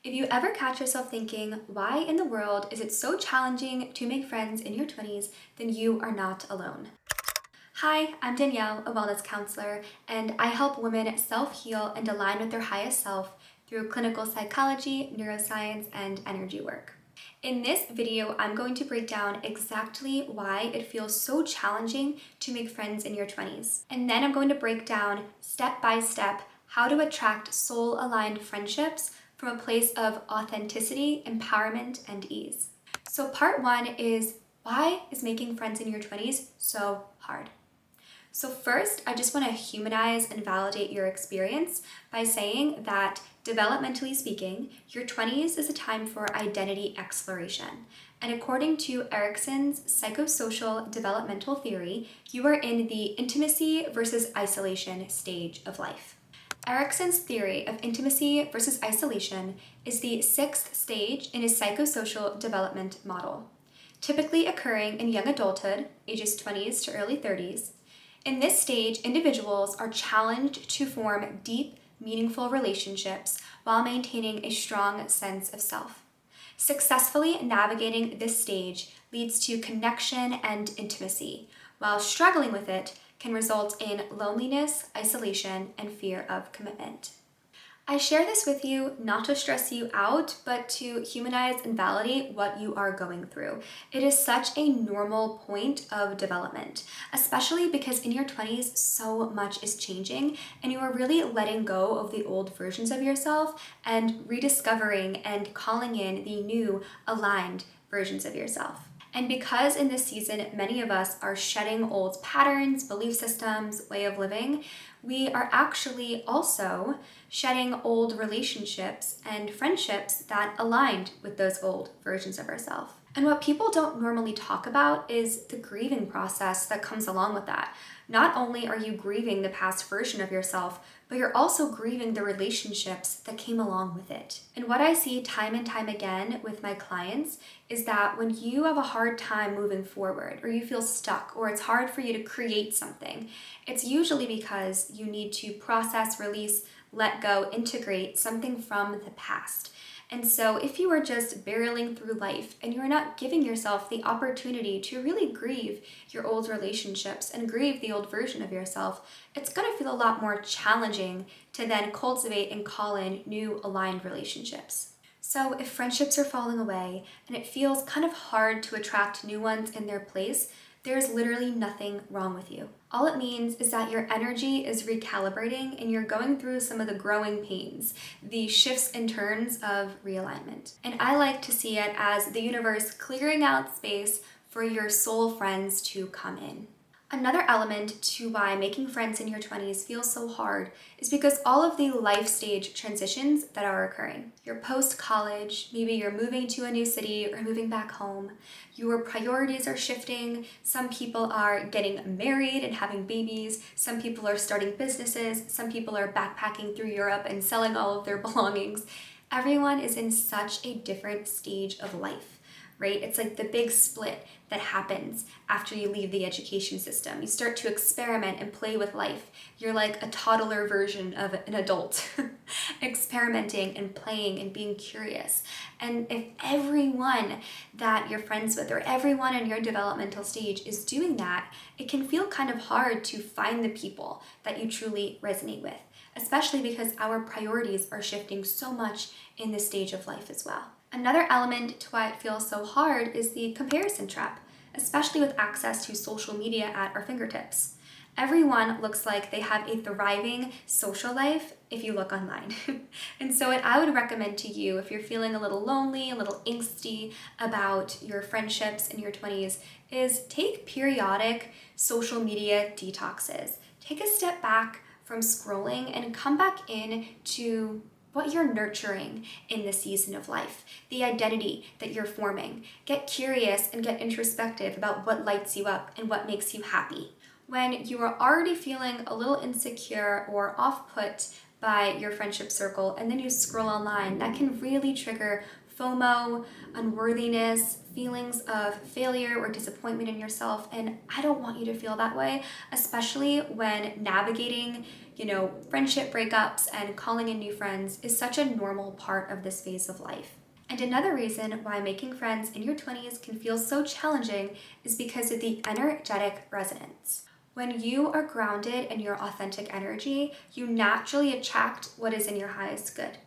If you ever catch yourself thinking, why in the world is it so challenging to make friends in your 20s, then you are not alone. Hi, I'm Danielle, a wellness counselor, and I help women self-heal and align with their highest self through clinical psychology, neuroscience, and energy work. In this video, I'm going to break down exactly why it feels so challenging to make friends in your 20s. And then I'm going to break down step by step how to attract soul-aligned friendships from a place of authenticity, empowerment, and ease. So part one is, why is making friends in your 20s so hard? So first, I just want to humanize and validate your experience by saying that developmentally speaking, your 20s is a time for identity exploration. And according to Erikson's psychosocial developmental theory, you are in the intimacy versus isolation stage of life. Erikson's theory of intimacy versus isolation is the sixth stage in his psychosocial development model, typically occurring in young adulthood, ages 20s to early 30s. In this stage, individuals are challenged to form deep, meaningful relationships while maintaining a strong sense of self. Successfully navigating this stage leads to connection and intimacy, while struggling with it can result in loneliness, isolation, and fear of commitment. I share this with you not to stress you out, but to humanize and validate what you are going through. It is such a normal point of development, especially because in your 20s, so much is changing and you are really letting go of the old versions of yourself and rediscovering and calling in the new, aligned versions of yourself. And because in this season, many of us are shedding old patterns, belief systems, way of living, we are actually also shedding old relationships and friendships that aligned with those old versions of ourselves. And what people don't normally talk about is the grieving process that comes along with that. Not only are you grieving the past version of yourself, but you're also grieving the relationships that came along with it. And what I see time and time again with my clients is that when you have a hard time moving forward, or you feel stuck, or it's hard for you to create something, it's usually because you need to process, release, let go, integrate something from the past. And so if you are just barreling through life and you're not giving yourself the opportunity to really grieve your old relationships and grieve the old version of yourself, it's going to feel a lot more challenging to then cultivate and call in new aligned relationships. So if friendships are falling away and it feels kind of hard to attract new ones in their place, there's literally nothing wrong with you. All it means is that your energy is recalibrating and you're going through some of the growing pains, the shifts and turns of realignment. And I like to see it as the universe clearing out space for your soul friends to come in. Another element to why making friends in your 20s feels so hard is because all of the life stage transitions that are occurring. You're post-college, maybe you're moving to a new city or moving back home. Your priorities are shifting. Some people are getting married and having babies. Some people are starting businesses. Some people are backpacking through Europe and selling all of their belongings. Everyone is in such a different stage of life. Right? It's like the big split that happens after you leave the education system. You start to experiment and play with life. You're like a toddler version of an adult, experimenting and playing and being curious. And if everyone that you're friends with or everyone in your developmental stage is doing that, it can feel kind of hard to find the people that you truly resonate with, especially because our priorities are shifting so much in this stage of life as well. Another element to why it feels so hard is the comparison trap, especially with access to social media at our fingertips. Everyone looks like they have a thriving social life if you look online. And so what I would recommend to you if you're feeling a little lonely, a little angsty about your friendships in your 20s is take periodic social media detoxes. Take a step back from scrolling and come back in to what you're nurturing in this season of life, the identity that you're forming. Get curious and get introspective about what lights you up and what makes you happy. When you are already feeling a little insecure or off-put by your friendship circle and then you scroll online, that can really trigger FOMO, unworthiness, feelings of failure or disappointment in yourself. And I don't want you to feel that way, especially when navigating, friendship breakups and calling in new friends is such a normal part of this phase of life. And another reason why making friends in your 20s can feel so challenging is because of the energetic resonance. When you are grounded in your authentic energy, you naturally attract what is in your highest good.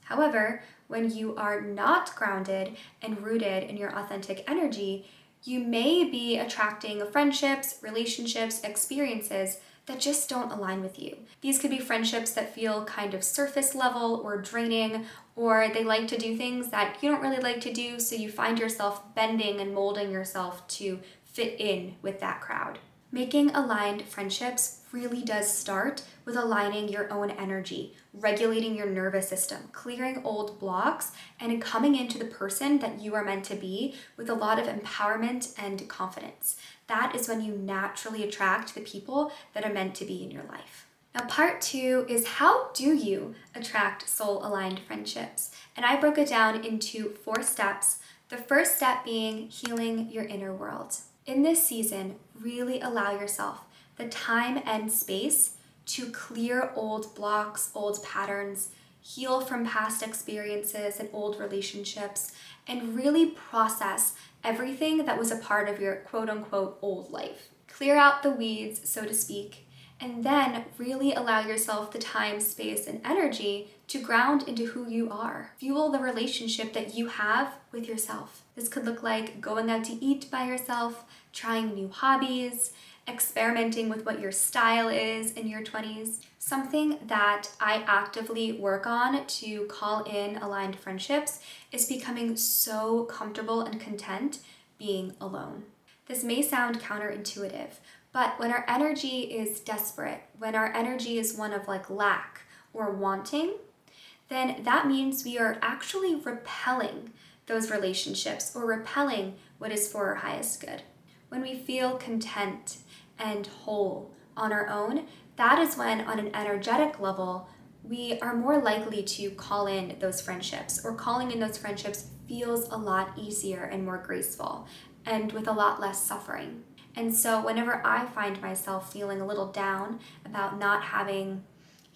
However, when you are not grounded and rooted in your authentic energy, you may be attracting friendships, relationships, experiences that just don't align with you. These could be friendships that feel kind of surface level or draining, or they like to do things that you don't really like to do, so you find yourself bending and molding yourself to fit in with that crowd. Making aligned friendships really does start with aligning your own energy, regulating your nervous system, clearing old blocks, and coming into the person that you are meant to be with a lot of empowerment and confidence. That is when you naturally attract the people that are meant to be in your life. Now, part 2 is how do you attract soul-aligned friendships? And I broke it down into 4 steps. The first step being healing your inner world. In this season, really allow yourself the time and space to clear old blocks, old patterns, heal from past experiences and old relationships, and really process everything that was a part of your quote-unquote old life. Clear out the weeds, so to speak, and then really allow yourself the time, space, and energy to ground into who you are. Fuel the relationship that you have with yourself. This could look like going out to eat by yourself, trying new hobbies, experimenting with what your style is in your 20s. Something that I actively work on to call in aligned friendships is becoming so comfortable and content being alone. This may sound counterintuitive, but when our energy is desperate, when our energy is one of lack or wanting, then that means we are actually repelling those relationships or repelling what is for our highest good. When we feel content and whole on our own, that is when on an energetic level, we are more likely to call in those friendships, or calling in those friendships feels a lot easier and more graceful and with a lot less suffering. And so whenever I find myself feeling a little down about not having,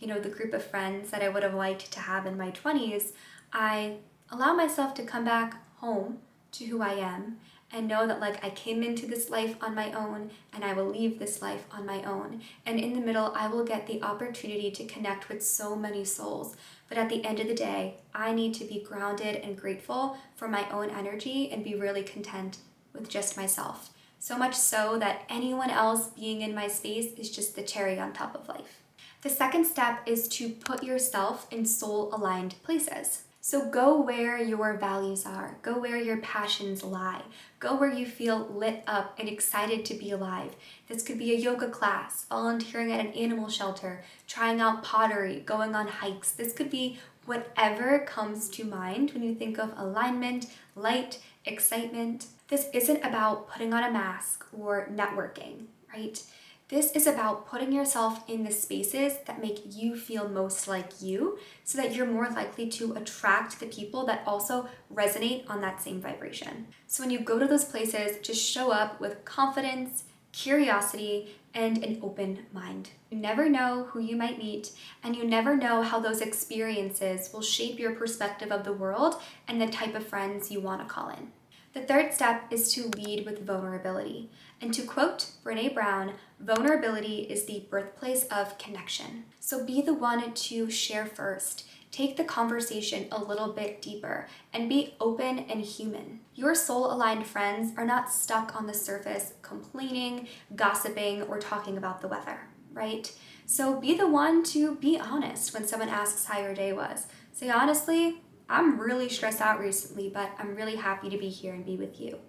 the group of friends that I would have liked to have in my 20s, I allow myself to come back home to who I am and know that I came into this life on my own and I will leave this life on my own. And in the middle, I will get the opportunity to connect with so many souls. But at the end of the day, I need to be grounded and grateful for my own energy and be really content with just myself. So much so that anyone else being in my space is just the cherry on top of life. The second step is to put yourself in soul-aligned places. So go where your values are, go where your passions lie, go where you feel lit up and excited to be alive. This could be a yoga class, volunteering at an animal shelter, trying out pottery, going on hikes. This could be whatever comes to mind when you think of alignment, light, excitement. This isn't about putting on a mask or networking, right? This is about putting yourself in the spaces that make you feel most like you so that you're more likely to attract the people that also resonate on that same vibration. So when you go to those places, just show up with confidence, curiosity, and an open mind. You never know who you might meet, and you never know how those experiences will shape your perspective of the world and the type of friends you want to call in. The third step is to lead with vulnerability. And to quote Brené Brown, vulnerability is the birthplace of connection. So be the one to share first. Take the conversation a little bit deeper and be open and human. Your soul-aligned friends are not stuck on the surface complaining, gossiping, or talking about the weather, right? So be the one to be honest when someone asks how your day was. Say, honestly, I'm really stressed out recently, but I'm really happy to be here and be with you.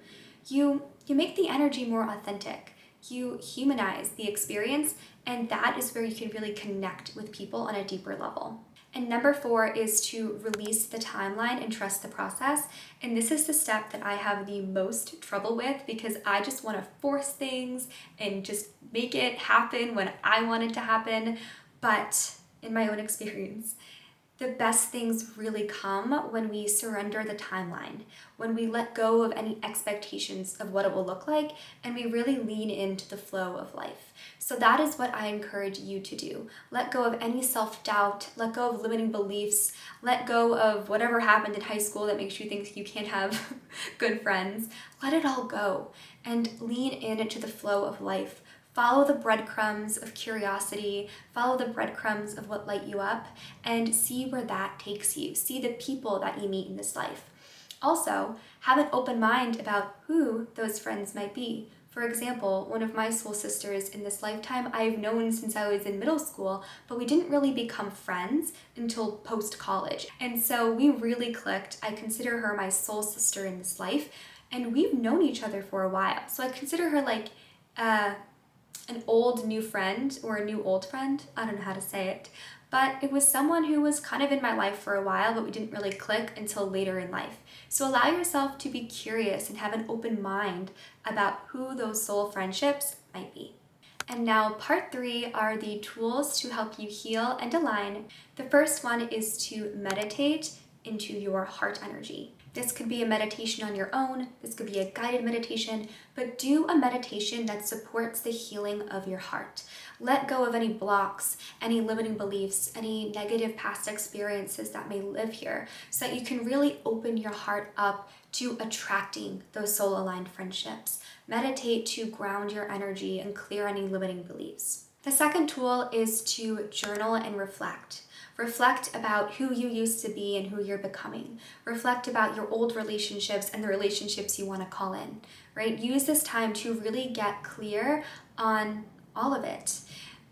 You make the energy more authentic. You humanize the experience, and that is where you can really connect with people on a deeper level. And number 4 is to release the timeline and trust the process. And this is the step that I have the most trouble with because I just want to force things and just make it happen when I want it to happen. But in my own experience, The best things really come when we surrender the timeline, when we let go of any expectations of what it will look like, and we really lean into the flow of life. So that is what I encourage you to do. Let go of any self-doubt, let go of limiting beliefs, let go of whatever happened in high school that makes you think you can't have good friends. Let it all go and lean into the flow of life. Follow the breadcrumbs of curiosity, follow the breadcrumbs of what light you up, and see where that takes you. See the people that you meet in this life. Also, have an open mind about who those friends might be. For example, one of my soul sisters in this lifetime I've known since I was in middle school, but we didn't really become friends until post-college. And so we really clicked. I consider her my soul sister in this life, and we've known each other for a while. So I consider her like an old new friend or a new old friend. I don't know how to say it, but it was someone who was kind of in my life for a while, but we didn't really click until later in life. So allow yourself to be curious and have an open mind about who those soul friendships might be. And now part 3 are the tools to help you heal and align. The first one is to meditate into your heart energy. This could be a meditation on your own, this could be a guided meditation, but do a meditation that supports the healing of your heart. Let go of any blocks, any limiting beliefs, any negative past experiences that may live here, so that you can really open your heart up to attracting those soul-aligned friendships. Meditate to ground your energy and clear any limiting beliefs. The second tool is to journal and reflect. Reflect about who you used to be and who you're becoming. Reflect about your old relationships and the relationships you want to call in, right? Use this time to really get clear on all of it.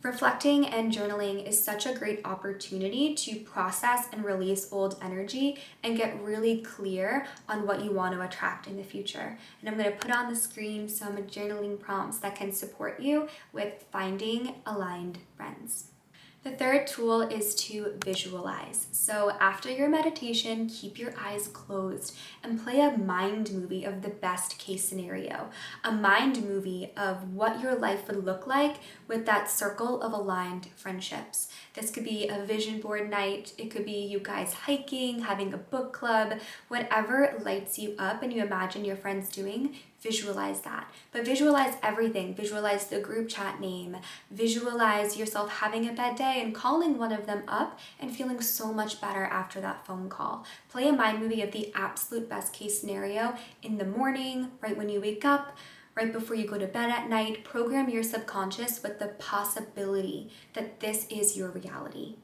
Reflecting and journaling is such a great opportunity to process and release old energy and get really clear on what you want to attract in the future. And I'm going to put on the screen some journaling prompts that can support you with finding aligned friends. The third tool is to visualize. So after your meditation, keep your eyes closed and play a mind movie of the best case scenario. A mind movie of what your life would look like with that circle of aligned friendships. This could be a vision board night. It could be you guys hiking, having a book club, whatever lights you up and you imagine your friends doing. Visualize that, but visualize everything. Visualize the group chat name, visualize yourself having a bad day and calling one of them up and feeling so much better after that phone call. Play a mind movie of the absolute best case scenario in the morning, right when you wake up, right before you go to bed at night. Program your subconscious with the possibility that this is your reality.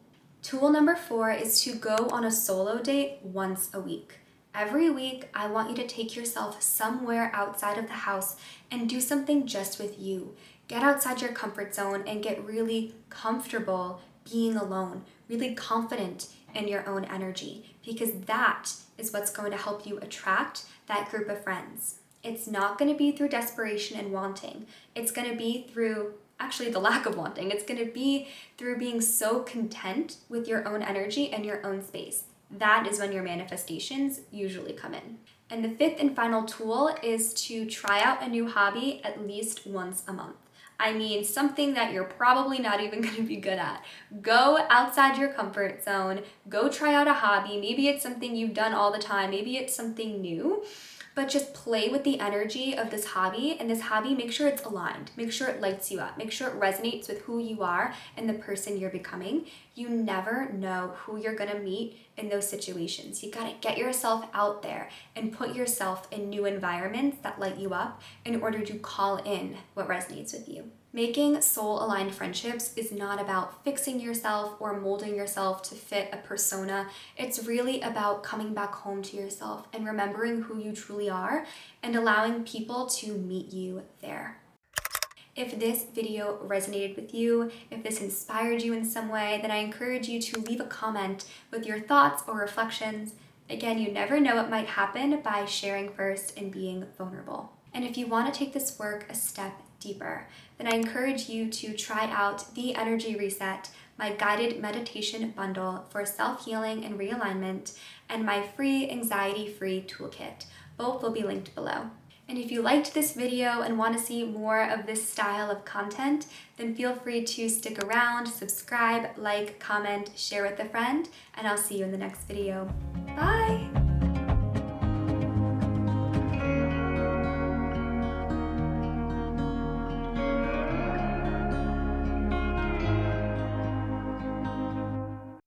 Tool number 4 is to go on a solo date once a week. Every week, I want you to take yourself somewhere outside of the house and do something just with you. Get outside your comfort zone and get really comfortable being alone, really confident in your own energy, because that is what's going to help you attract that group of friends. It's not going to be through desperation and wanting. It's going to be through actually the lack of wanting. It's going to be through being so content with your own energy and your own space. That is when your manifestations usually come in. And the 5th and final tool is to try out a new hobby at least once a month. I mean, something that you're probably not even going to be good at. Go outside your comfort zone. Go try out a hobby. Maybe it's something you've done all the time. Maybe it's something new. But just play with the energy of this hobby, and this hobby, make sure it's aligned. Make sure it lights you up. Make sure it resonates with who you are and the person you're becoming. You never know who you're gonna meet in those situations. You gotta get yourself out there and put yourself in new environments that light you up in order to call in what resonates with you. Making soul-aligned friendships is not about fixing yourself or molding yourself to fit a persona. It's really about coming back home to yourself and remembering who you truly are and allowing people to meet you there. If this video resonated with you, if this inspired you in some way, then I encourage you to leave a comment with your thoughts or reflections. Again, you never know what might happen by sharing first and being vulnerable. And if you want to take this work a step deeper, then I encourage you to try out the Energy Reset, my guided meditation bundle for self-healing and realignment, and my free anxiety-free toolkit. Both will be linked below. And if you liked this video and want to see more of this style of content, then feel free to stick around, subscribe, like, comment, share with a friend, and I'll see you in the next video. Bye!